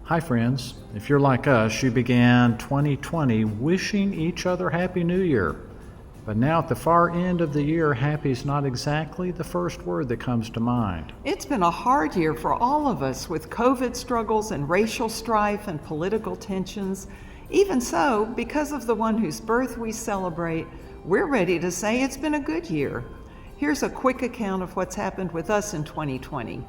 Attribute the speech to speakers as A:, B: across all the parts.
A: Hi, friends. If you're like us, you began 2020 wishing each other Happy New Year. But now at the far end of the year, happy is not exactly the first word that comes to mind.
B: It's been a hard year for all of us with COVID struggles and racial strife and political tensions. Even so, because of the one whose birth we celebrate, we're ready to say it's been a good year. Here's a quick account of what's happened with us in 2020.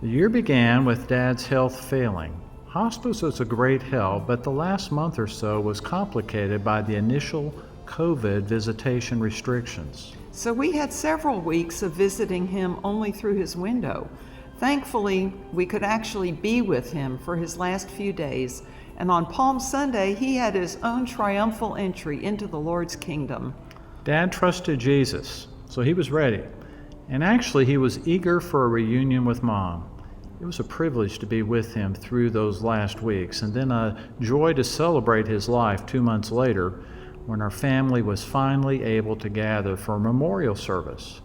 A: The year began with Dad's health failing. Hospice was a great help, but the last month or so was complicated by the initial COVID visitation restrictions.
B: So we had several weeks of visiting him only through his window. Thankfully, we could actually be with him for his last few days, and on Palm Sunday, he had his own triumphal entry into the Lord's kingdom.
A: Dad trusted Jesus, so he was ready. And actually, he was eager for a reunion with Mom. It was a privilege to be with him through those last weeks, and then a joy to celebrate his life 2 months later when our family was finally able to gather for a memorial service.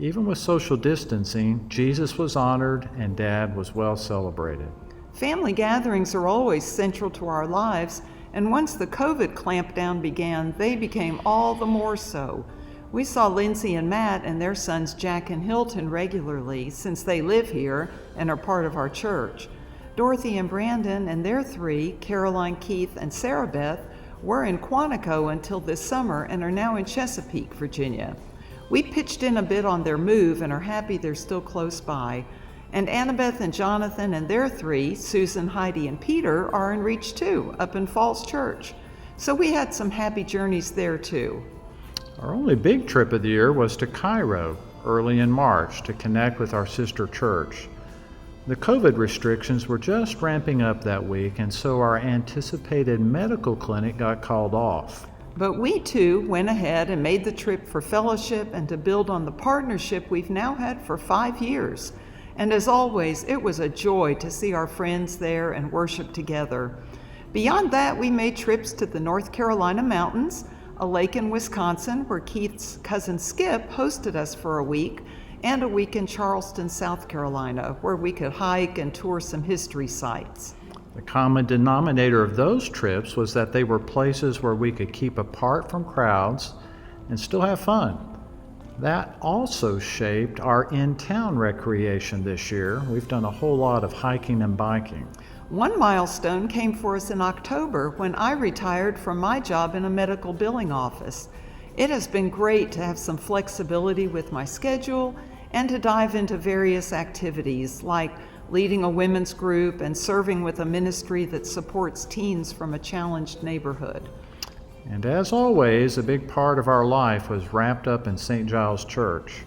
A: Even with social distancing, Jesus was honored and Dad was well celebrated.
B: Family gatherings are always central to our lives, and once the COVID clampdown began, they became all the more so. We saw Lindsay and Matt and their sons Jack and Hilton regularly since they live here and are part of our church. Dorothy and Brandon and their three, Caroline, Keith, and Sarah Beth, were in Quantico until this summer and are now in Chesapeake, Virginia. We pitched in a bit on their move and are happy they're still close by. And Annabeth and Jonathan and their three, Susan, Heidi, and Peter, are in reach too, up in Falls Church. So we had some happy journeys there too.
A: Our only big trip of the year was to Cairo early in March to connect with our sister church. The COVID restrictions were just ramping up that week, and so our anticipated medical clinic got called off.
B: But we too went ahead and made the trip for fellowship and to build on the partnership we've now had for 5 years. And as always, it was a joy to see our friends there and worship together. Beyond that, we made trips to the North Carolina mountains, a lake in Wisconsin where Keith's cousin Skip hosted us for a week, and a week in Charleston, South Carolina, where we could hike and tour some history sites.
A: The common denominator of those trips was that they were places where we could keep apart from crowds and still have fun. That also shaped our in-town recreation this year. We've done a whole lot of hiking and biking.
B: One milestone came for us in October when I retired from my job in a medical billing office. It has been great to have some flexibility with my schedule and to dive into various activities like leading a women's group and serving with a ministry that supports teens from a challenged neighborhood.
A: And as always, a big part of our life was wrapped up in St. Giles Church.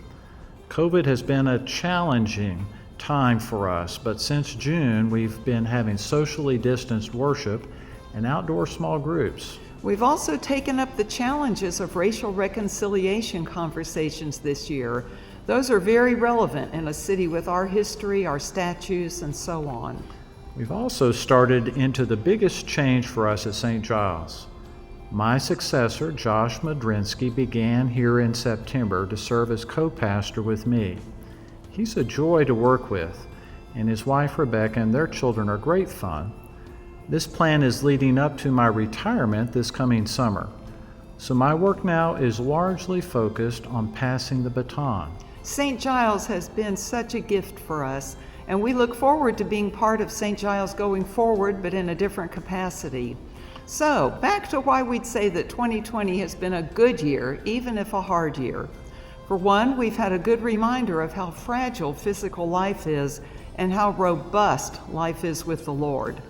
A: COVID has been a challenging time for us, but since June, we've been having socially distanced worship and outdoor small groups.
B: We've also taken up the challenges of racial reconciliation conversations this year. Those are very relevant in a city with our history, our statues, and so on.
A: We've also started into the biggest change for us at St. Giles. My successor, Josh Madrinsky, began here in September to serve as co-pastor with me. He's a joy to work with, and his wife Rebecca and their children are great fun. This plan is leading up to my retirement this coming summer. So my work now is largely focused on passing the baton.
B: St. Giles has been such a gift for us, and we look forward to being part of St. Giles going forward, but in a different capacity. So, back to why we'd say that 2020 has been a good year, even if a hard year. For one, we've had a good reminder of how fragile physical life is and how robust life is with the Lord.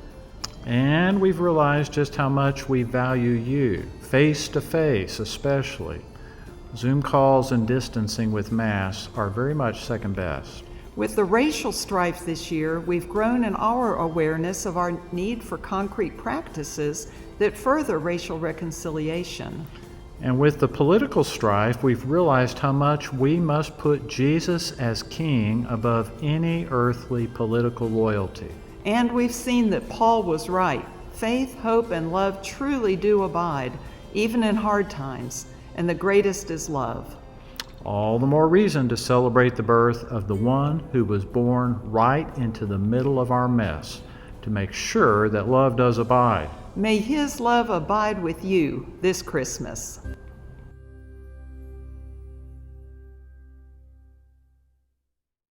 A: And we've realized just how much we value you, face to face especially. Zoom calls and distancing with masks are very much second best.
B: With the racial strife this year, we've grown in our awareness of our need for concrete practices that further racial reconciliation.
A: And with the political strife, we've realized how much we must put Jesus as king above any earthly political loyalty.
B: And we've seen that Paul was right. Faith, hope, and love truly do abide, even in hard times, and the greatest is love.
A: All the more reason to celebrate the birth of the one who was born right into the middle of our mess, to make sure that love does abide.
B: May His love abide with you this Christmas.